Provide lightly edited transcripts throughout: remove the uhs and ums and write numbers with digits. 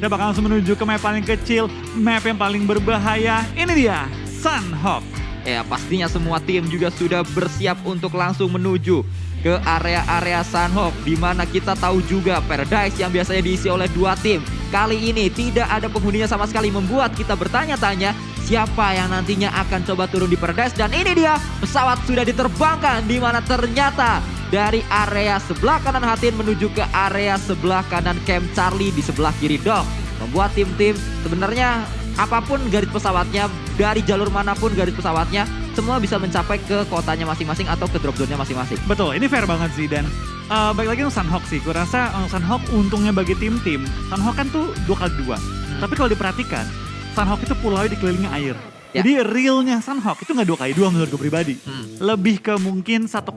Kita bakal langsung menuju ke map paling kecil, map yang paling berbahaya. Ini dia, Sunhawk. Ya, pastinya semua tim juga sudah bersiap untuk langsung menuju ke area-area Sunhawk, di mana kita tahu juga Paradise yang biasanya diisi oleh 2 tim. Kali ini tidak ada penghuninya sama sekali, membuat kita bertanya-tanya siapa yang nantinya akan coba turun di Paradise. Dan ini dia, pesawat sudah diterbangkan, di mana ternyata dari area sebelah kanan Hatin menuju ke area sebelah kanan Camp Charlie di sebelah kiri Dog. Membuat tim-tim sebenarnya apapun garis pesawatnya, dari jalur manapun garis pesawatnya, semua bisa mencapai ke kotanya masing-masing atau ke drop zone-nya masing-masing. Betul, ini fair banget sih. Dan balik lagi untuk Sunhawk sih, gue rasa Sunhawk untungnya bagi tim-tim, Sunhawk kan tuh 2x2. Tapi kalau diperhatikan, Sunhawk itu pulaunya dikelilingi air. Ya. Jadi realnya Sunhawk itu nggak 2x2 menurut gue pribadi. Lebih ke mungkin 1,8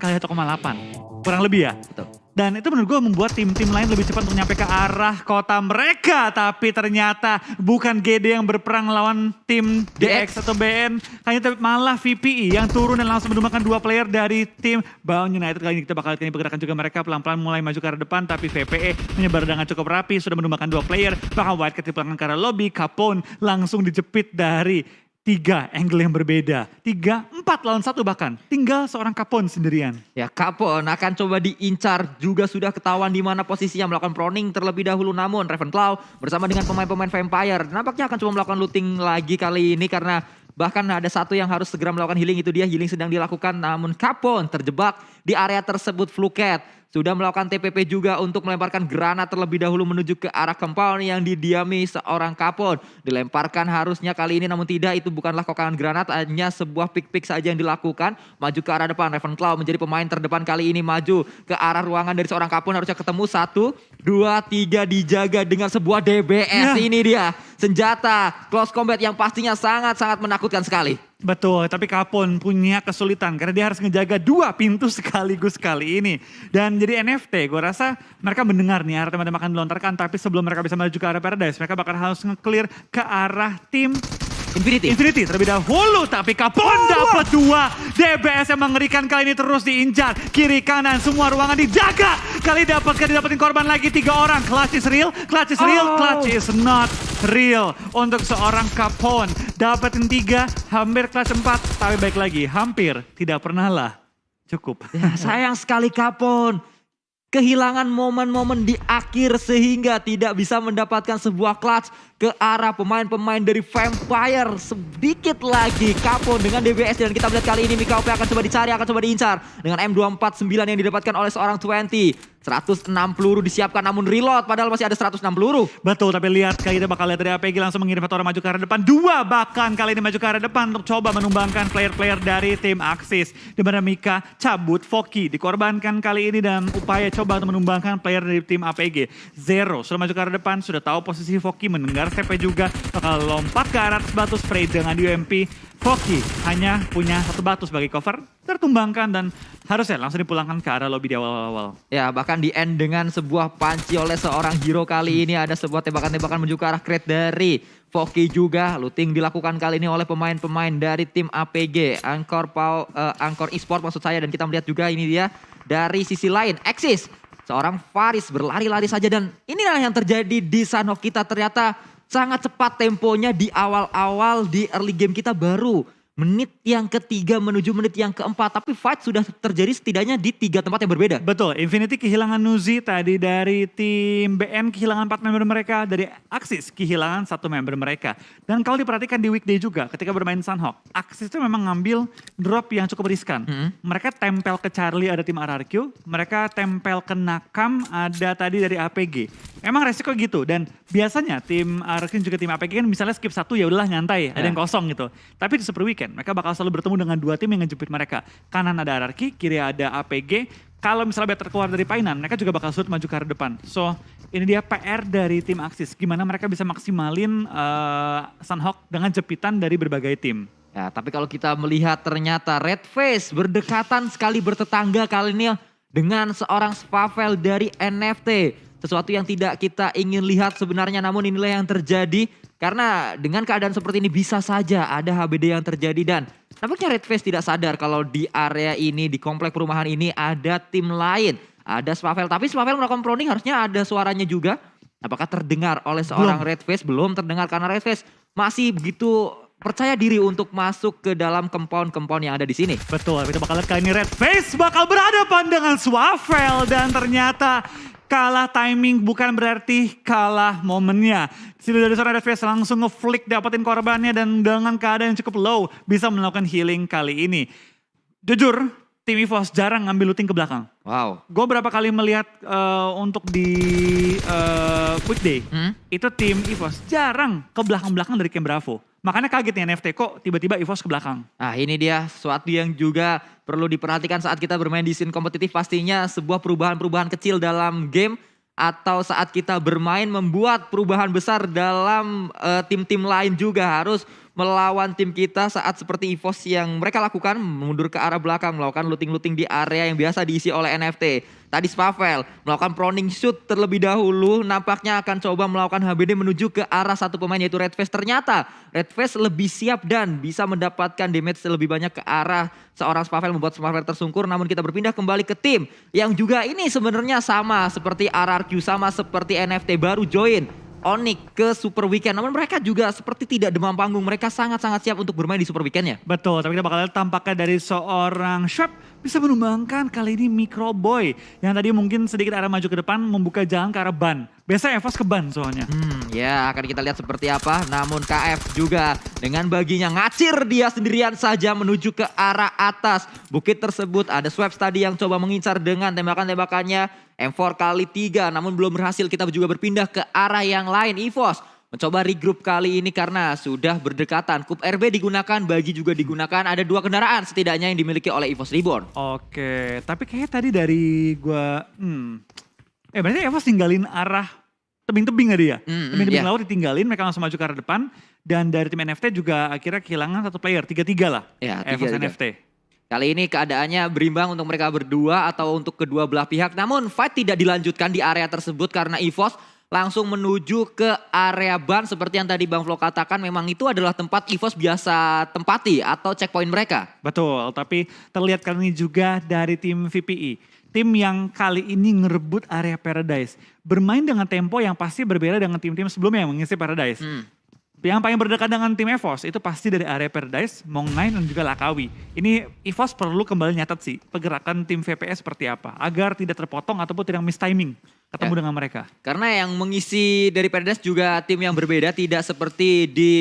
kali 1,8. Kurang lebih ya. Betul. Dan itu menurut gue membuat tim-tim lain lebih cepat untuk nyampe ke arah kota mereka. Tapi ternyata bukan GD yang berperang lawan tim DX atau BN. Hanya malah VPE yang turun dan langsung menumbangkan 2 player dari tim Bound United. Kali ini kita bakal lihat ini pergerakan juga mereka pelan-pelan mulai maju ke arah depan. Tapi VPE menyebar dengan cukup rapi, sudah menumbangkan 2 player. Bahkan Wildcat dipulangkan ke arah lobby. Capone langsung dijepit dari 3 angle yang berbeda. 3, 4 lawan 1 bahkan. Tinggal seorang Capone sendirian. Ya, Capone akan coba diincar, juga sudah ketahuan di mana posisinya, melakukan proning terlebih dahulu. Namun Ravenclaw bersama dengan pemain-pemain Vampire nampaknya akan coba melakukan looting lagi kali ini, karena bahkan ada satu yang harus segera melakukan healing, itu dia healing sedang dilakukan. Namun Capone terjebak di area tersebut. Fluket sudah melakukan TPP juga untuk melemparkan granat terlebih dahulu menuju ke arah compound yang didiami seorang Capone. Dilemparkan harusnya kali ini, namun tidak, itu bukanlah kokangan granat, hanya sebuah pick-pick saja yang dilakukan. Maju ke arah depan, Ravenclaw menjadi pemain terdepan kali ini, maju ke arah ruangan dari seorang Capone. Harusnya ketemu 1, 2, 3, dijaga dengan sebuah DBS. Ini dia, senjata close combat yang pastinya sangat-sangat menakutkan sekali. Betul, tapi Capone punya kesulitan karena dia harus ngejaga 2 pintu sekaligus kali ini. Dan jadi NFT, gue rasa mereka mendengar nih arah tembakan akan dilontarkan, tapi sebelum mereka bisa maju ke arah Paradise, mereka bakal harus nge-clear ke arah tim Infinity terlebih dahulu. Tapi Capone dapat 2 DBS yang mengerikan kali ini, terus diincar kiri kanan, semua ruangan dijaga. Kali dapetin korban lagi 3 orang. Clutch is real, clutch is real, clutch is not real untuk seorang Capone. Dapetin 3, hampir clutch 4, tapi baik lagi, hampir tidak pernah lah cukup. Ya, sayang sekali Capone kehilangan momen-momen di akhir sehingga tidak bisa mendapatkan sebuah clutch ke arah pemain-pemain dari Vampire. Sedikit lagi Capone dengan DBS, dan kita melihat kali ini Mika OP akan coba dicari, akan coba diincar dengan M249 yang didapatkan oleh seorang 20. 106 peluru disiapkan, namun reload padahal masih ada 106 peluru. Betul, tapi lihat kali ini bakal lihat dari APG langsung mengirim 1 orang maju ke arah depan. 2 bahkan kali ini maju ke arah depan untuk coba menumbangkan player-player dari tim Axis. Di mana Mika cabut, Foki dikorbankan kali ini dan upaya coba untuk menumbangkan player dari tim APG. Zero sudah maju ke arah depan, sudah tahu posisi Foki, mendengar CP juga, bakal lompat ke arah batu spray dengan UMP. Foki hanya punya 1 batu sebagai cover, tertumbangkan dan harusnya langsung dipulangkan ke arah lobby di awal-awal. Ya, bahkan di end dengan sebuah panci oleh seorang hero kali ini. Ada sebuah tembakan-tembakan menuju ke arah crate dari Foki juga. Looting dilakukan kali ini oleh pemain-pemain dari tim APG, Angkor Esport maksud saya. Dan kita melihat juga ini dia dari sisi lain, Axis. Seorang Faris berlari-lari saja, dan inilah yang terjadi di Sunhawk kita. Ternyata sangat cepat temponya di awal-awal, di early game kita baru menit yang ketiga menuju menit yang keempat, tapi fight sudah terjadi setidaknya di 3 tempat yang berbeda. Betul, Infinity kehilangan Nuzi tadi dari tim BN, kehilangan 4 member mereka, dari Axis kehilangan 1 member mereka. Dan kalau diperhatikan di weekday juga ketika bermain Sunhawk, Axis itu memang ngambil drop yang cukup riskan. Mereka tempel ke Charlie ada tim RRQ, mereka tempel ke Nakam ada tadi dari APG. Emang resiko gitu, dan biasanya tim RRQ juga tim APG kan misalnya skip 1 ya udahlah nyantai, ada yang kosong gitu. Tapi di Super Weekend mereka bakal selalu bertemu dengan 2 tim yang ngejepit mereka. Kanan ada RRQ, kiri ada APG. Kalau misalnya better keluar dari painan, mereka juga bakal sulit maju ke arah depan. So, ini dia PR dari tim Axis. Gimana mereka bisa maksimalin Sunhawk dengan jepitan dari berbagai tim. Ya, tapi kalau kita melihat ternyata Red Face berdekatan sekali, bertetangga kali ini dengan seorang Spavel dari NFT. Sesuatu yang tidak kita ingin lihat sebenarnya, namun inilah yang terjadi. Karena dengan keadaan seperti ini bisa saja ada HBD yang terjadi, dan nampaknya Red Face tidak sadar kalau di area ini, di komplek perumahan ini ada tim lain. Ada Spavel, tapi Spavel melakukan proning, harusnya ada suaranya juga. Apakah terdengar oleh seorang Red Face? Belum terdengar karena Red Face masih begitu percaya diri untuk masuk ke dalam compound yang ada di sini. Betul, kita bakal lihat kali ini Red Face bakal berhadapan dengan Swavel dan ternyata kalah timing bukan berarti kalah momennya. Sini dari seorang Red Face langsung ngeflick dapetin korbannya dan dengan keadaan yang cukup low bisa melakukan healing kali ini. Jujur, tim EVOS jarang ngambil looting ke belakang. Wow. Gue berapa kali melihat untuk di weekday, itu tim EVOS jarang ke belakang-belakang dari Camp Bravo. Makanya kaget nih NFT kok tiba-tiba EVOS ke belakang. Nah ini dia sesuatu yang juga perlu diperhatikan saat kita bermain di scene kompetitif. Pastinya sebuah perubahan-perubahan kecil dalam game atau saat kita bermain membuat perubahan besar dalam tim-tim lain juga harus melawan tim kita saat seperti EVOS yang mereka lakukan mundur ke arah belakang melakukan looting-looting di area yang biasa diisi oleh NFT. Tadi Swavel melakukan proning shoot terlebih dahulu nampaknya akan coba melakukan HBD menuju ke arah satu pemain yaitu Red Face. Ternyata Red Face lebih siap dan bisa mendapatkan damage lebih banyak ke arah seorang Swavel membuat Swavel tersungkur. Namun kita berpindah kembali ke tim yang juga ini sebenarnya sama seperti RRQ, sama seperti NFT baru join Onyx ke Super Weekend. Namun mereka juga seperti tidak demam panggung. Mereka sangat-sangat siap untuk bermain di Super Weekend-nya. Betul, tapi kita bakal lihat tampaknya dari seorang Sharp bisa menumbangkan kali ini Micro Boy. Yang tadi mungkin sedikit arah maju ke depan membuka jalan ke arah ban. Biasanya EVOS ke ban soalnya. Ya akan kita lihat seperti apa. Namun KF juga dengan baginya ngacir dia sendirian saja menuju ke arah atas. Bukit tersebut ada Swaps tadi yang coba mengincar dengan tembakan-tembakannya. M4 kali 3 namun belum berhasil. Kita juga berpindah ke arah yang lain. EVOS mencoba regroup kali ini karena sudah berdekatan. Kup RB digunakan, bagi juga digunakan. Ada 2 kendaraan setidaknya yang dimiliki oleh EVOS Reborn. Oke, tapi kayaknya tadi dari gua berarti EVOS tinggalin arah tebing-tebing tadi ya? Tebing-tebing laut ditinggalin, mereka langsung maju ke arah depan. Dan dari tim NFT juga akhirnya kehilangan 1 player, 3-3 lah. Ya, EVOS 3-3. NFT. Kali ini keadaannya berimbang untuk mereka berdua atau untuk kedua belah pihak. Namun fight tidak dilanjutkan di area tersebut karena EVOS langsung menuju ke area ban. Seperti yang tadi Bang Flo katakan memang itu adalah tempat EVOS biasa tempati atau checkpoint mereka. Betul, tapi terlihat kali ini juga dari tim VPE. Tim yang kali ini ngerebut area Paradise. Bermain dengan tempo yang pasti berbeda dengan tim-tim sebelumnya yang mengisi Paradise. Yang paling berdekat dengan tim EVOS itu pasti dari area Paradise, Mong9 dan juga Lakawi. Ini EVOS perlu kembali nyatet sih pergerakan tim VPS seperti apa. Agar tidak terpotong ataupun tidak miss timing ketemu dengan mereka. Karena yang mengisi dari Paradise juga tim yang berbeda. Tidak seperti di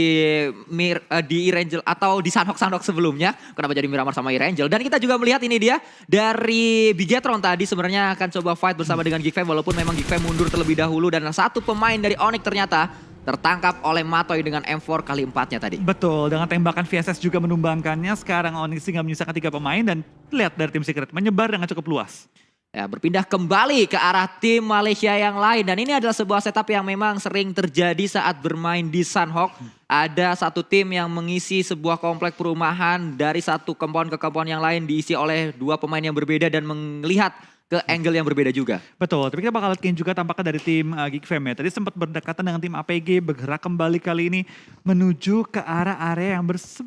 Erangel atau di Sanhok sebelumnya. Kenapa jadi Miramar sama Erangel. Dan kita juga melihat ini dia dari Bigetron tadi sebenarnya akan coba fight bersama dengan Geek Fam. Walaupun memang Geek Fam mundur terlebih dahulu. Dan satu pemain dari Onyx ternyata tertangkap oleh Matoy dengan M4 kali 4-nya tadi. Betul, dengan tembakan VSS juga menumbangkannya. Sekarang Onyx tinggal menyisakan 3 pemain dan lihat dari tim Secret menyebar dengan cukup luas. Ya, berpindah kembali ke arah tim Malaysia yang lain. Dan ini adalah sebuah setup yang memang sering terjadi saat bermain di Sanhok. Ada satu tim yang mengisi sebuah komplek perumahan dari satu compound ke compound yang lain diisi oleh 2 pemain yang berbeda dan melihat ke angle yang berbeda juga. Betul, tapi kita bakal lihat juga tampaknya dari tim Geek Fam ya. Tadi sempat berdekatan dengan tim APG, bergerak kembali kali ini menuju ke arah area yang bisa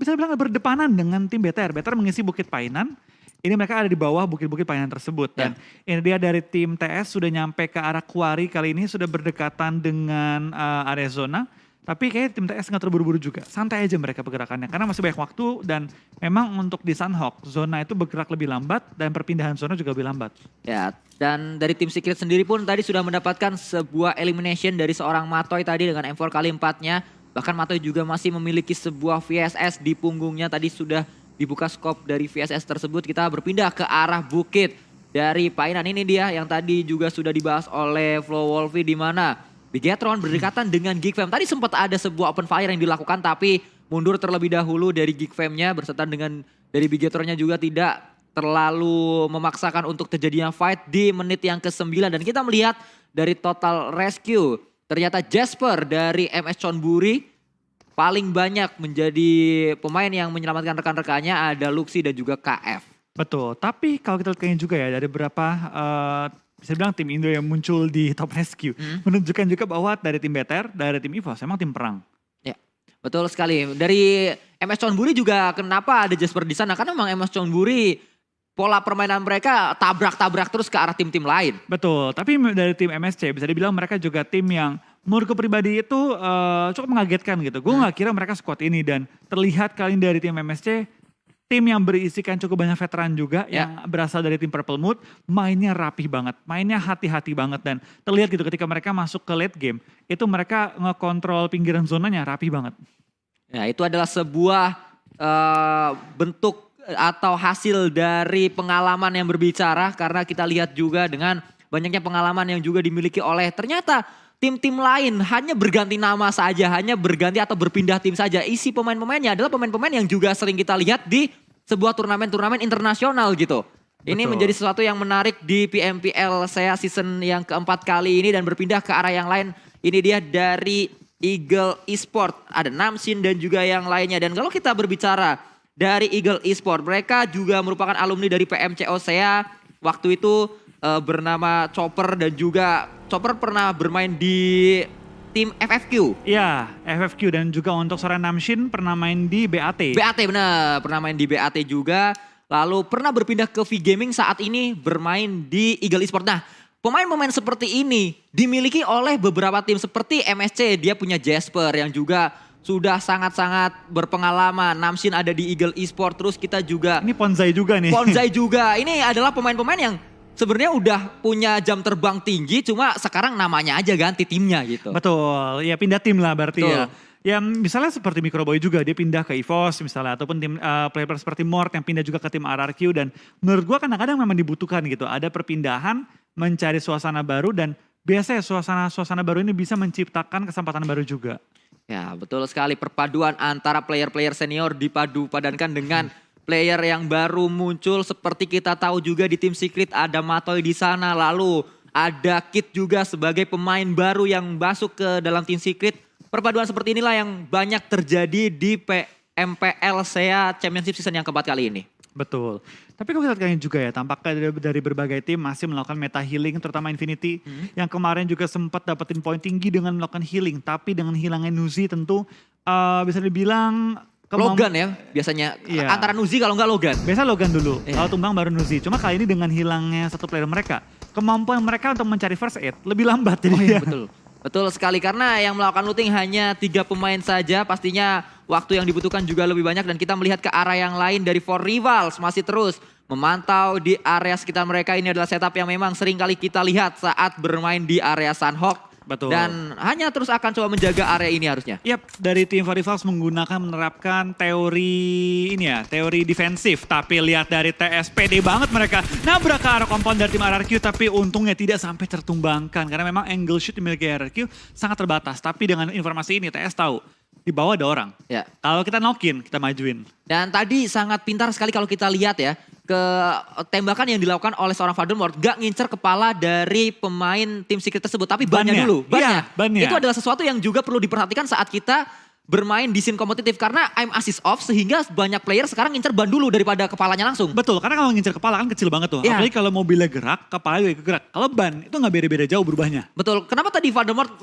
dibilang berdepanan dengan tim BTR. BTR mengisi Bukit Painan. Ini mereka ada di bawah bukit-bukit Painan tersebut. Dan ini dia dari tim TS sudah nyampe ke arah Quarry kali ini, sudah berdekatan dengan area zona. Tapi kayaknya tim TS nggak terburu-buru juga. Santai aja mereka pergerakannya. Karena masih banyak waktu dan memang untuk di Sanhok, zona itu bergerak lebih lambat dan perpindahan zona juga lebih lambat. Ya, dan dari tim Secret sendiri pun tadi sudah mendapatkan sebuah elimination dari seorang Matoy tadi dengan M4 kali 4-nya. Bahkan Matoy juga masih memiliki sebuah VSS di punggungnya. Tadi sudah dibuka scope dari VSS tersebut. Kita berpindah ke arah bukit dari Painan. Ini dia yang tadi juga sudah dibahas oleh Flo Wolfie di mana Bigetron berdekatan dengan Geek Fam. Tadi sempat ada sebuah open fire yang dilakukan tapi mundur terlebih dahulu dari Geek Fam-nya berserta dengan dari Bigetronnya juga tidak terlalu memaksakan untuk terjadinya fight di menit yang ke-9. Dan kita melihat dari total rescue ternyata Jasper dari MS Chonburi paling banyak menjadi pemain yang menyelamatkan rekan-rekannya, ada Luxi dan juga KF. Betul, tapi kalau kita lihat kayaknya juga ya dari beberapa bisa bilang tim Indo yang muncul di top rescue menunjukkan juga bahwa dari tim BTR, dari tim EVOS emang tim perang. Ya, betul sekali. Dari MS Chonburi juga kenapa ada Jasper di sana? Karena memang MS Chonburi pola permainan mereka tabrak-tabrak terus ke arah tim-tim lain. Betul, tapi dari tim MSC bisa dibilang mereka juga tim yang menurutku pribadi itu cukup mengagetkan gitu. Gue nggak kira mereka squad ini dan terlihat kali ini dari tim MSC, tim yang berisikan cukup banyak veteran juga yang berasal dari tim Purple Mood, mainnya rapih banget, mainnya hati-hati banget dan terlihat gitu ketika mereka masuk ke late game, itu mereka ngekontrol pinggiran zonanya rapih banget. Ya, itu adalah sebuah bentuk atau hasil dari pengalaman yang berbicara karena kita lihat juga dengan banyaknya pengalaman yang juga dimiliki oleh ternyata tim-tim lain hanya berganti nama saja, hanya berganti atau berpindah tim saja. Isi pemain-pemainnya adalah pemain-pemain yang juga sering kita lihat di sebuah turnamen-turnamen internasional gitu. Ini Betul. menjadi sesuatu yang menarik di PMPL saya season yang keempat kali ini dan berpindah ke arah yang lain. Ini dia dari Eagle Esport, ada Namsin dan juga yang lainnya. Dan kalau kita berbicara dari Eagle Esport, mereka juga merupakan alumni dari PMC Osea. Waktu itu bernama Chopper dan juga Chopper pernah bermain di tim FFQ. Iya, FFQ dan juga untuk seorang Namshin pernah main di BAT. BAT benar, pernah main di BAT juga. Lalu pernah berpindah ke V Gaming, saat ini bermain di Eagle Esport. Nah, pemain-pemain seperti ini dimiliki oleh beberapa tim seperti MSC. Dia punya Jasper yang juga sudah sangat-sangat berpengalaman. Namsin ada di Eagle Esport, terus kita juga Ini Ponzai juga nih. Ponzai juga. Ini adalah pemain-pemain yang sebenarnya udah punya jam terbang tinggi, cuma sekarang namanya aja ganti timnya gitu. Betul, ya pindah tim lah berarti Betul. ya. Ya misalnya seperti Microboy juga, dia pindah ke EVOS misalnya. Ataupun tim player seperti Mort yang pindah juga ke tim RRQ. Dan menurut gua kadang-kadang memang dibutuhkan gitu. Ada perpindahan, mencari suasana baru dan biasanya suasana baru ini bisa menciptakan kesempatan baru juga. Ya betul sekali, perpaduan antara player-player senior dipadu-padankan dengan player yang baru muncul. Seperti kita tahu juga di tim Secret ada Matoy di sana, lalu ada Kit juga sebagai pemain baru yang masuk ke dalam tim Secret. Perpaduan seperti inilah yang banyak terjadi di PMPL SEA Championship season yang keempat kali ini. Betul. Tapi kalau kita lihat kalian juga ya, tampaknya dari berbagai tim masih melakukan meta healing, terutama Infinity. Yang kemarin juga sempat dapetin poin tinggi dengan melakukan healing. Tapi dengan hilangnya Nuzi tentu bisa dibilang... Logan ya biasanya, Iya. antara Nuzi kalau nggak Logan. Biasa Logan dulu, Iya. kalau tumbang baru Nuzi. Cuma kali ini dengan hilangnya satu player mereka, kemampuan mereka untuk mencari first aid lebih lambat jadi. Oh iya betul. Betul sekali karena yang melakukan looting hanya 3 pemain saja, pastinya waktu yang dibutuhkan juga lebih banyak dan kita melihat ke arah yang lain dari For Rivals masih terus memantau di area sekitar mereka. Ini adalah setup yang memang sering kali kita lihat saat bermain di area Sunhawk. Betul. Dan hanya terus akan coba menjaga area ini harusnya. Yap, dari tim For Rivals menerapkan teori ini ya, teori defensif. Tapi lihat dari TS, pede banget mereka nabrak ke arah compound dari tim RRQ. Tapi untungnya tidak sampai tertumbangkan. Karena memang angle shoot dimiliki RRQ sangat terbatas. Tapi dengan informasi ini TS tahu, di bawah ada orang. Ya. Kalau kita nokin, kita majuin. Dan tadi sangat pintar sekali kalau kita lihat ya, ke tembakan yang dilakukan oleh seorang Voldemort gak ngincer kepala dari pemain tim Secret tersebut, tapi bannya Bannya. dulu. Iya, bannya. Itu adalah sesuatu yang juga perlu diperhatikan saat kita bermain di scene kompetitif karena aim assist off sehingga banyak player sekarang ngincer ban dulu daripada kepalanya langsung. Betul, karena kalau ngincer kepala kan kecil banget tuh. Iya. Apalagi kalau mobilnya gerak, kepala juga gerak. Kalau ban, itu nggak beda-beda jauh berubahnya. Betul, kenapa tadi Voldemort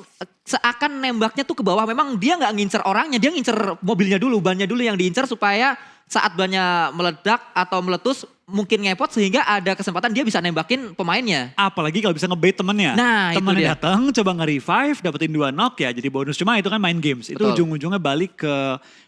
seakan nembaknya tuh ke bawah, memang dia nggak ngincer orangnya, dia ngincer mobilnya dulu, bannya dulu yang diincer supaya saat bannya meledak atau meletus mungkin ngepot sehingga ada kesempatan dia bisa nembakin pemainnya. Apalagi kalau bisa ngebait temennya. Nah, itu Temennya dia. datang, coba nge-revive, dapetin 2 knock ya jadi bonus. Cuma itu kan main games. Itu Betul. ujung-ujungnya balik ke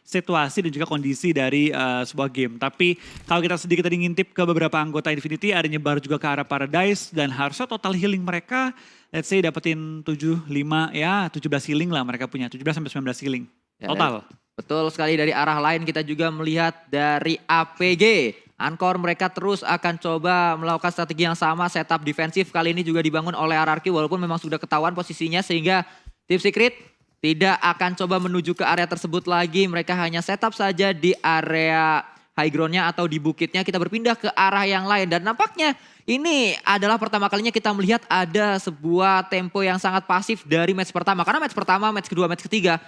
situasi dan juga kondisi dari sebuah game. Tapi kalau kita sedikit tadi ngintip ke beberapa anggota Infinity, ada nyebar juga ke arah Paradise. Dan harusnya total healing mereka, let's say dapetin 7, 5, ya 17 healing lah mereka punya. 17-19 healing Ya, total. Betul sekali, dari arah lain kita juga melihat dari APG. Ankor mereka terus akan coba melakukan strategi yang sama, setup defensif kali ini juga dibangun oleh RRQ walaupun memang sudah ketahuan posisinya sehingga tim Secret tidak akan coba menuju ke area tersebut lagi. Mereka hanya setup saja di area high groundnya atau di bukitnya. Kita berpindah ke arah yang lain dan nampaknya ini adalah pertama kalinya kita melihat ada sebuah tempo yang sangat pasif dari match pertama. Karena match pertama, match kedua, match ketiga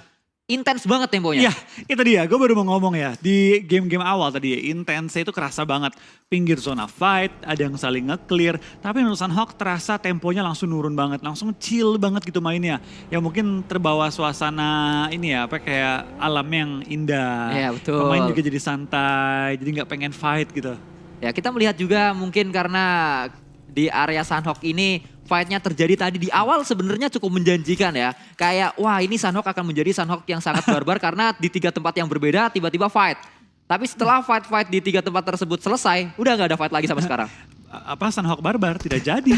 intens banget temponya. Iya, itu dia. Gue baru mau ngomong ya. Di game-game awal tadi ya, intensnya itu kerasa banget. Pinggir zona fight, ada yang saling nge-clear. Tapi menurut Sunhawk terasa temponya langsung nurun banget. Langsung chill banget gitu mainnya. Ya mungkin terbawa suasana ini ya, apa kayak alam yang indah. Iya, betul. Pemain juga jadi santai, jadi nggak pengen fight gitu. Ya kita melihat juga mungkin karena di area Sunhawk ini fight-nya terjadi tadi di awal sebenarnya cukup menjanjikan ya. Kayak wah ini Sunhawk akan menjadi Sunhawk yang sangat barbar karena di 3 tempat yang berbeda tiba-tiba fight. Tapi setelah fight-fight di 3 tempat tersebut selesai, udah gak ada fight lagi sampai sekarang. Apa Sunhawk barbar tidak jadi.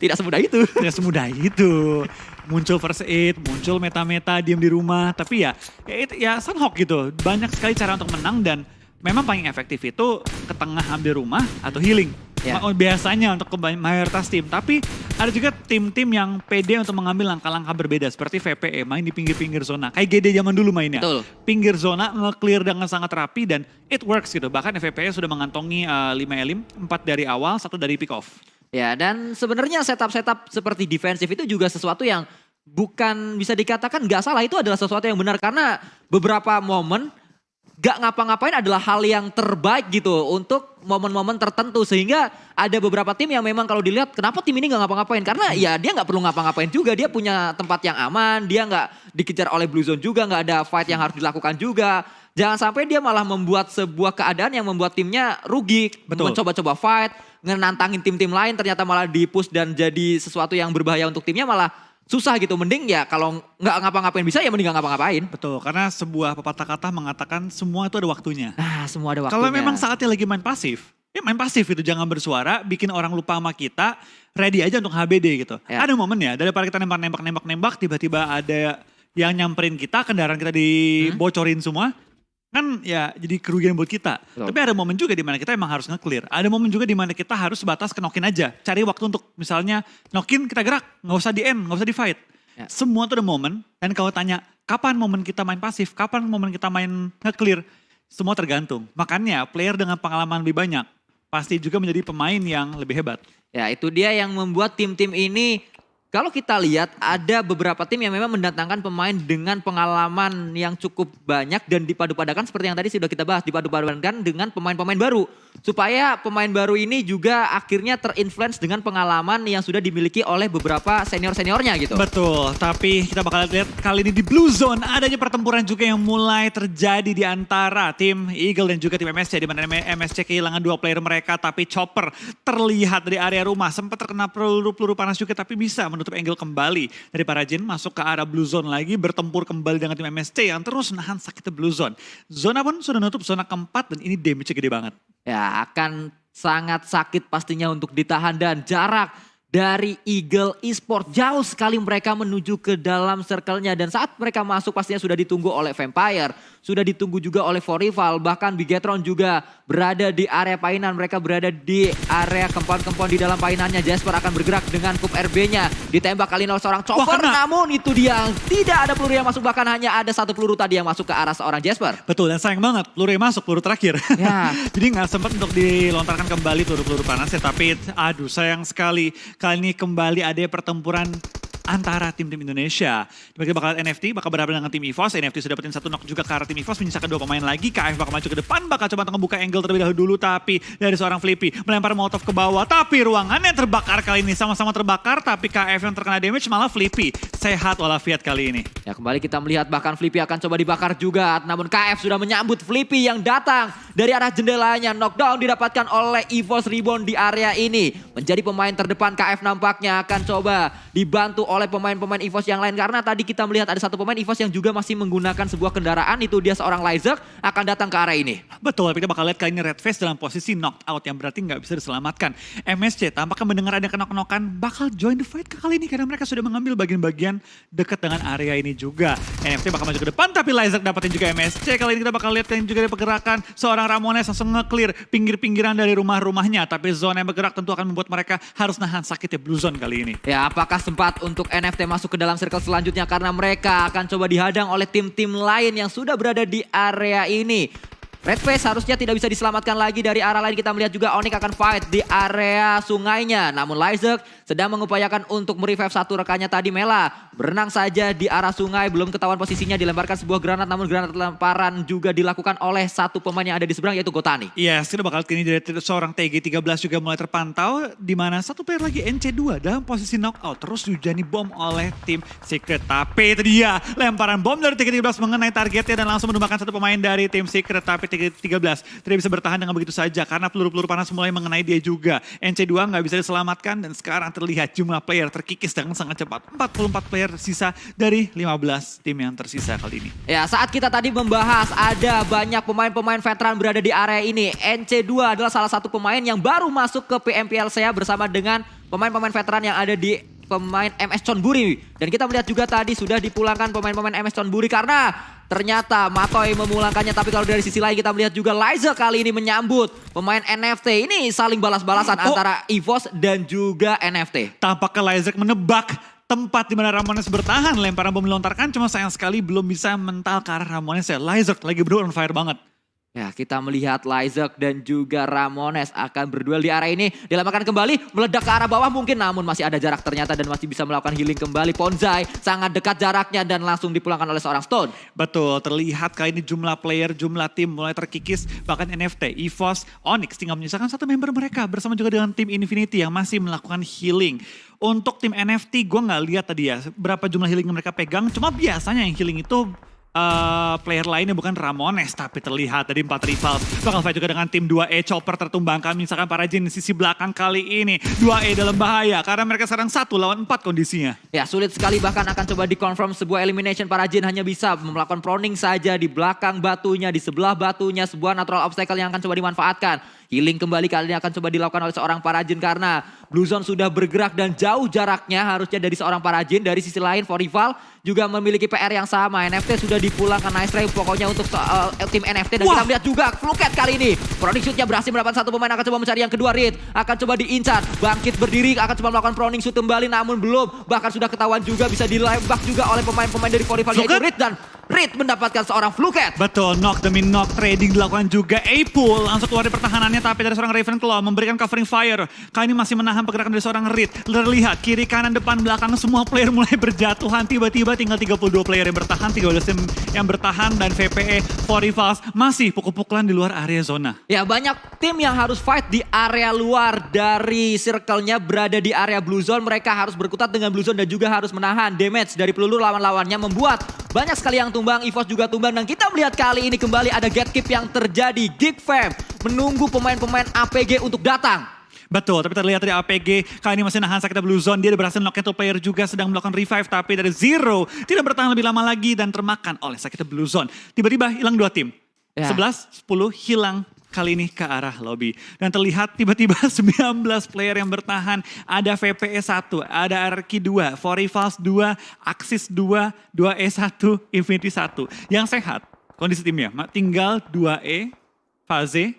Tidak semudah itu. Tidak semudah itu. Muncul first aid, muncul meta-meta diem di rumah. Tapi ya Sunhawk gitu. Banyak sekali cara untuk menang dan memang paling efektif itu ke tengah ambil rumah atau healing. Ya. Biasanya untuk mayoritas tim. Tapi ada juga tim-tim yang pede untuk mengambil langkah-langkah berbeda. Seperti VPE main di pinggir-pinggir zona. Kayak GD zaman dulu mainnya. Betul. Pinggir zona nge-clear dengan sangat rapi dan it works gitu. Bahkan VPE sudah mengantongi 5 elim. 4 dari awal, 1 dari pick off. Ya dan sebenarnya setup-setup seperti defensif itu juga sesuatu yang bukan bisa dikatakan gak salah. Itu adalah sesuatu yang benar karena beberapa momen gak ngapa-ngapain adalah hal yang terbaik gitu untuk momen-momen tertentu. Sehingga ada beberapa tim yang memang kalau dilihat kenapa tim ini gak ngapa-ngapain. Karena ya dia gak perlu ngapa-ngapain juga. Dia punya tempat yang aman, dia gak dikejar oleh Blue Zone juga, gak ada fight yang harus dilakukan juga. Jangan sampai dia malah membuat sebuah keadaan yang membuat timnya rugi. Betul. Mencoba-coba fight, nantangin tim-tim lain ternyata malah di-push dan jadi sesuatu yang berbahaya untuk timnya malah susah gitu. Mending ya kalau nggak ngapa-ngapain bisa ya mending nggak ngapa-ngapain. Betul, karena sebuah pepatah kata mengatakan semua itu ada waktunya. Nah semua ada waktunya. Kalau memang saatnya lagi main pasif, ya main pasif itu jangan bersuara, bikin orang lupa sama kita, ready aja untuk HBD gitu. Ya. Ada momen ya, daripada kita nembak, tiba-tiba ada yang nyamperin kita, kendaraan kita dibocorin semua. Kan ya jadi kerugian buat kita. Betul. Tapi ada momen juga di mana kita emang harus nge-clear. Ada momen juga di mana kita harus sebatas knock-in aja. Cari waktu untuk misalnya knock-in kita gerak. Nggak usah di end, nggak usah di fight. Ya. Semua tuh ada momen. Dan kalau tanya kapan momen kita main pasif, kapan momen kita main nge-clear. Semua tergantung. Makanya player dengan pengalaman lebih banyak pasti juga menjadi pemain yang lebih hebat. Ya itu dia yang membuat tim-tim ini. Kalau kita lihat ada beberapa tim yang memang mendatangkan pemain dengan pengalaman yang cukup banyak dan dipadu-padakan seperti yang tadi sudah kita bahas, dipadu-padakan dengan pemain-pemain baru. Supaya pemain baru ini juga akhirnya terinfluence dengan pengalaman yang sudah dimiliki oleh beberapa senior-seniornya gitu. Betul, tapi kita bakal lihat kali ini di Blue Zone adanya pertempuran juga yang mulai terjadi di antara tim Eagle dan juga tim MSC. Di mana MSC kehilangan 2 player mereka tapi Chopper terlihat dari area rumah. Sempat terkena peluru panas juga tapi bisa menutup angle kembali dari para Jin masuk ke arah Blue Zone lagi bertempur kembali dengan tim MSC yang terus nahan sakitnya Blue Zone. Zona pun sudah nutup zona keempat dan ini damage-nya gede banget. Ya akan sangat sakit pastinya untuk ditahan dan jarak dari Eagle Esports jauh sekali mereka menuju ke dalam circle-nya dan saat mereka masuk pastinya sudah ditunggu oleh Vampire, sudah ditunggu juga oleh Forival, bahkan Bigetron juga berada di area painan, mereka berada di area kempon-kempon di dalam painannya. Jasper akan bergerak dengan kup RB-nya, ditembak kali oleh seorang Chopper, namun itu dia tidak ada peluru yang masuk, bahkan hanya ada 1 peluru tadi yang masuk ke arah seorang Jasper. Betul, dan sayang banget peluru yang masuk, peluru terakhir. Ya. Jadi nggak sempat untuk dilontarkan kembali peluru-peluru panasnya, tapi aduh sayang sekali. Kali ini kembali ada pertempuran antara tim-tim Indonesia. Kita bakal NFT, bakal berhadapan dengan tim EVOS. NFT sudah dapetin 1 knock juga ke arah tim EVOS, menyisakan 2 pemain lagi. KF bakal maju ke depan, bakal coba ngebuka angle terlebih dahulu. Tapi dari seorang Flippy melempar molotov ke bawah. Tapi ruangannya terbakar kali ini, sama-sama terbakar. Tapi KF yang terkena damage, malah Flippy sehat walafiat kali ini. Ya kembali kita melihat bahkan Flippy akan coba dibakar juga. Namun KF sudah menyambut Flippy yang datang dari arah jendelanya. Knockdown didapatkan oleh EVOS Reborn di area ini. Menjadi pemain terdepan KF nampaknya akan coba dibantu oleh pemain-pemain EVOS yang lain. Karena tadi kita melihat ada 1 pemain EVOS yang juga masih menggunakan sebuah kendaraan. Itu dia seorang Lyzek akan datang ke arah ini. Betul, kita bakal lihat kali ini Red Face dalam posisi knocked out yang berarti nggak bisa diselamatkan. MSC tampaknya mendengar ada kenok-kenokan bakal join the fight kali ini karena mereka sudah mengambil bagian-bagian dekat dengan area ini juga. NFT bakal maju ke depan tapi Lyzek dapetin juga MSC. Kali ini kita bakal lihat kali ini juga ada pergerakan seorang Ramones langsung nge-clear pinggir-pinggiran dari rumah-rumahnya. Tapi zona yang bergerak tentu akan membuat mereka harus nahan sakitnya Blue Zone kali ini. Ya apakah sempat untuk NFT masuk ke dalam circle selanjutnya karena mereka akan coba dihadang oleh tim-tim lain yang sudah berada di area ini. Red Face harusnya tidak bisa diselamatkan lagi dari arah lain. Kita melihat juga Onyx akan fight di area sungainya. Namun Lyzek sedang mengupayakan untuk merevive 1 rekannya tadi, Mela. Berenang saja di arah sungai, belum ketahuan posisinya, dilemparkan sebuah granat. Namun granat lemparan juga dilakukan oleh 1 pemain yang ada di seberang yaitu Gotani. Iya, kita bakal kini dari seorang TG13 juga mulai terpantau. Di mana 1 player lagi NC2 dalam posisi knockout. Terus dihujani bom oleh tim Secret. Tapi itu dia, lemparan bom dari TG13 mengenai targetnya dan langsung menumbangkan 1 pemain dari tim Secret. Tapi 13 tidak bisa bertahan dengan begitu saja karena peluru-peluru panas mulai mengenai dia juga. NC2 nggak bisa diselamatkan dan sekarang terlihat jumlah player terkikis dengan sangat cepat. 44 player tersisa dari 15 tim yang tersisa kali ini. Ya, saat kita tadi membahas ada banyak pemain-pemain veteran berada di area ini. NC2 adalah salah satu pemain yang baru masuk ke PMPLCA bersama dengan pemain-pemain veteran yang ada di pemain MS Chonburi. Dan kita melihat juga tadi sudah dipulangkan pemain-pemain MS Chonburi karena ternyata Matoy memulangkannya. Tapi kalau dari sisi lain kita melihat juga Liza kali ini menyambut pemain NFT. Ini saling balas-balasan antara EVOS dan juga NFT. Tampaknya Liza menebak tempat di mana Ramones bertahan. Lemparan bom dilontarkan cuma sayang sekali belum bisa mental ke arah Ramones ya. Liza lagi berdua on fire banget. Ya, kita melihat Lyzak dan juga Ramones akan berduel di area ini. Dilemparkan kembali, meledak ke arah bawah mungkin. Namun masih ada jarak ternyata dan masih bisa melakukan healing kembali. Ponzai sangat dekat jaraknya dan langsung dipulangkan oleh seorang Stone. Betul, terlihat kali ini jumlah player, jumlah tim mulai terkikis. Bahkan NFT, EVOS, Onyx tinggal menyisakan satu member mereka. Bersama juga dengan tim Infinity yang masih melakukan healing. Untuk tim NFT, gue gak lihat tadi ya berapa jumlah healing yang mereka pegang. Cuma biasanya yang healing itu player lainnya bukan Ramones, tapi terlihat dari 4 rival bakal fight juga dengan tim 2E. Chopper tertumbangkan, misalkan para Jin di sisi belakang kali ini 2E dalam bahaya karena mereka sekarang 1 lawan 4 kondisinya. Ya, sulit sekali, bahkan akan coba dikonfirm sebuah elimination. Para Jin hanya bisa melakukan proning saja di belakang batunya, di sebelah batunya, sebuah natural obstacle yang akan coba dimanfaatkan. Healing kembali kali ini akan coba dilakukan oleh seorang Parajin karena Blue Zone sudah bergerak dan jauh jaraknya harusnya dari seorang Parajin. Dari sisi lain, For Rival juga memiliki PR yang sama. NFT sudah dipulangkan, nice try pokoknya untuk tim NFT. Dan kita melihat juga Fluket kali ini. Proning shootnya berhasil mendapatkan satu pemain, akan coba mencari yang kedua. Reed akan coba diincar, bangkit berdiri, akan coba melakukan proning shoot kembali namun belum. Bahkan sudah ketahuan juga bisa dilembak juga oleh pemain-pemain dari For Rival yaitu Reed, dan Reed mendapatkan seorang Fluket. Betul, knock demi knock, trading dilakukan juga. A-Pool langsung keluar dari pertahanannya, tapi dari seorang Ravenclaw memberikan covering fire. Kali ini masih menahan pergerakan dari seorang Reed. Terlihat kiri, kanan, depan, belakang semua player mulai berjatuhan. Tiba-tiba tinggal 32 player yang bertahan, 13 tim yang bertahan, dan VPE For Rivals masih pukul-pukulan di luar area zona. Ya, banyak tim yang harus fight di area luar dari circle-nya berada di area Blue Zone. Mereka harus berkutat dengan Blue Zone dan juga harus menahan damage dari peluru lawan-lawannya, membuat banyak sekali yang tumbang. EVOS juga tumbang dan kita melihat kali ini kembali ada gatekeep yang terjadi. Geek Fam menunggu pemain-pemain APG untuk datang. Betul, tapi terlihat dari APG kali ini masih nahan sakitnya Blue Zone. Dia berhasil knock itu player juga sedang melakukan revive, tapi dari Zero tidak bertahan lebih lama lagi dan termakan oleh sakitnya Blue Zone. Tiba-tiba hilang 2 tim. Ya. 11, 10 hilang kali ini ke arah lobby. Dan terlihat tiba-tiba 19 player yang bertahan. Ada VPE 1, ada RQ 2, For Rivals 2, Axis 2, 2E1, Infinity 1. Yang sehat kondisi timnya tinggal 2E, Faze,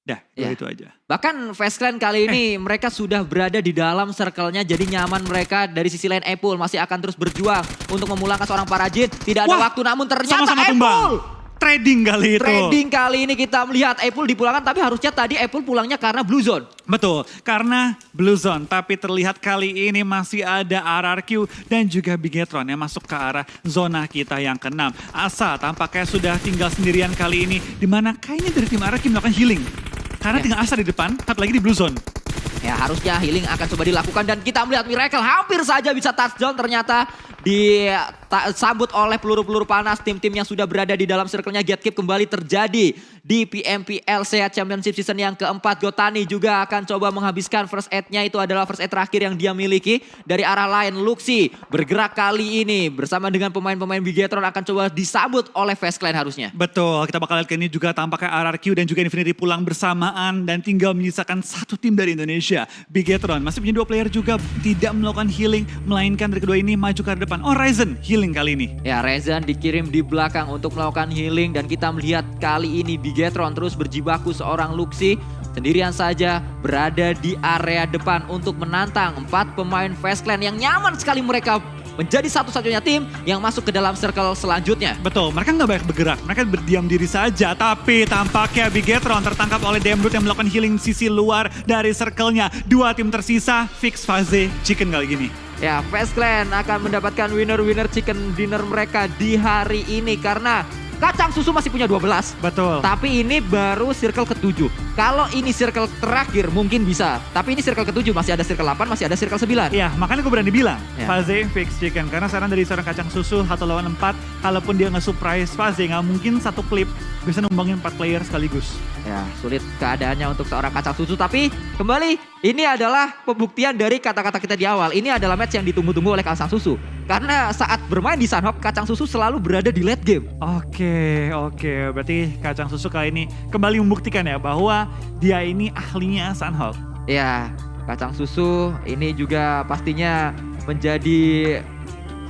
dah itu aja. Bahkan Fast Clan kali ini mereka sudah berada di dalam circle-nya, jadi nyaman mereka. Dari sisi lain A-Pool masih akan terus berjuang untuk memulangkan seorang Parajin. Tidak ada waktu, namun ternyata sama-sama A-Pool trading kali itu. Trading kali ini kita melihat A-Pool dipulangkan, tapi harusnya tadi A-Pool pulangnya karena Blue Zone. Betul, karena Blue Zone. Tapi terlihat kali ini masih ada RRQ dan juga Bigetron yang masuk ke arah zona kita yang ke-6. Asa tampaknya sudah tinggal sendirian kali ini, dimana kayaknya dari tim RRQ melakukan healing. Karena tinggal Asa di depan, satu lagi di Blue Zone. Ya, harusnya healing akan coba dilakukan dan kita melihat Miracle hampir saja bisa touchdown, ternyata disambut oleh peluru-peluru panas. Tim-tim yang sudah berada di dalam circle-nya gatekeep kembali terjadi di PMPLCA Championship Season yang keempat. Gotani juga akan coba menghabiskan first aid-nya, itu adalah first aid terakhir yang dia miliki. Dari arah lain, Luxi bergerak kali ini bersama dengan pemain-pemain Bigetron akan coba disambut oleh Fast Clan harusnya. Betul, kita bakal lihat ke ini juga tampaknya RRQ dan juga Infinity pulang bersamaan dan tinggal menyisakan satu tim dari Indonesia. Bigetron masih punya 2 player juga tidak melakukan healing, melainkan dari kedua ini maju ke depan. Oh, Ryzen healing kali ini. Ya, Ryzen dikirim di belakang untuk melakukan healing dan kita melihat kali ini Bigetron terus berjibaku seorang Luxi sendirian saja berada di area depan untuk menantang 4 pemain Fast Clan yang nyaman sekali mereka menjadi satu-satunya tim yang masuk ke dalam circle selanjutnya. Betul, mereka nggak banyak bergerak, mereka berdiam diri saja. Tapi tampaknya Bigetron tertangkap oleh Dembrut yang melakukan healing sisi luar dari circle-nya. 2 tim tersisa, fix Faze, Chicken kali gini. Ya, Fast Clan akan mendapatkan winner-winner chicken dinner mereka di hari ini karena Kacang Susu masih punya 12. Betul. Tapi ini baru circle ke-7. Kalau ini circle terakhir mungkin bisa. Tapi ini circle ke-7, masih ada circle 8, masih ada circle 9. Iya, makanya gue berani bilang Ya. Faze fix chicken. Karena saran dari seorang Kacang Susu 1 lawan 4, kalaupun dia nge-surprise Faze, nggak mungkin satu klip bisa numbangin 4 player sekaligus. Ya, sulit keadaannya untuk seorang Kacang Susu. Tapi kembali, ini adalah pembuktian dari kata-kata kita di awal. Ini adalah match yang ditunggu-tunggu oleh Kacang Susu. Karena saat bermain di Sanhok, Kacang Susu selalu berada di late game. Oke. Berarti Kacang Susu kali ini kembali membuktikan ya bahwa dia ini ahlinya Sanhok. Ya, Kacang Susu ini juga pastinya menjadi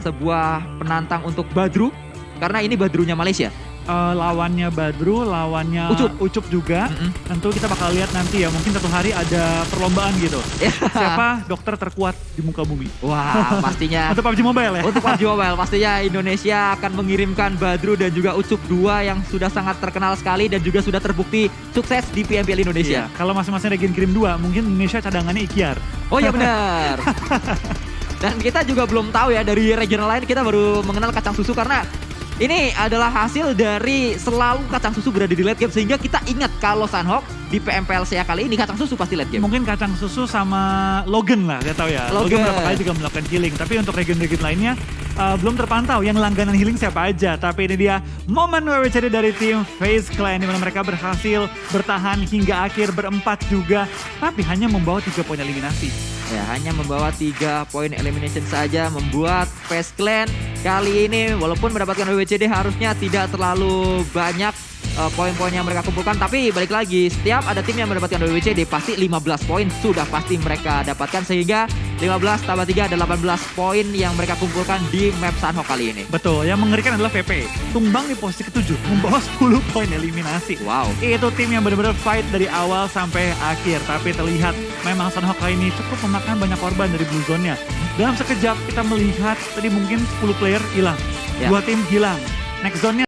sebuah penantang untuk Badru. Karena ini Badrunya Malaysia. Lawannya Badru, lawannya Ucup juga. Tentu kita bakal lihat nanti ya, mungkin satu hari ada perlombaan gitu. Siapa dokter terkuat di muka bumi. Wah, pastinya. Untuk PUBG Mobile ya. Untuk PUBG Mobile pastinya Indonesia akan mengirimkan Badru dan juga Ucup 2 yang sudah sangat terkenal sekali dan juga sudah terbukti sukses di PMPL Indonesia. Iya, kalau masing-masing region kirim 2, mungkin Indonesia cadangannya Ikiar. Oh iya benar. Dan kita juga belum tahu ya, dari regional lain kita baru mengenal Kacang Susu karena ini adalah hasil dari selalu Kacang Susu berada di late game. Sehingga kita ingat kalau Sanhok di PMPLCA kali ini Kacang Susu pasti late game. Mungkin Kacang Susu sama Logan lah, dia tahu ya. Logan berapa kali juga melakukan healing. Tapi untuk region-region lainnya belum terpantau yang langganan healing siapa aja. Tapi ini dia momen WWCD dari tim FaZe Clan, di mana mereka berhasil bertahan hingga akhir berempat juga. Tapi hanya membawa 3 poin eliminasi. Ya, hanya membawa 3 poin elimination saja membuat FaZe Clan kali ini walaupun mendapatkan WWCD harusnya tidak terlalu banyak poin-poin yang mereka kumpulkan. Tapi balik lagi, setiap ada tim yang mendapatkan WWCD pasti 15 poin sudah pasti mereka dapatkan. Sehingga 15 tambah 3 ada 18 poin yang mereka kumpulkan di map Sanhok kali ini. Betul, yang mengerikan adalah VP. Tumbang di posisi ke-7, membawa 10 poin eliminasi. Wow. Itu tim yang benar-benar fight dari awal sampai akhir. Tapi terlihat memang Sanhok kali ini cukup memakan banyak korban dari blue zone-nya. Dalam sekejap kita melihat tadi mungkin 10 player hilang. Ya. 2 tim hilang. Next zone-nya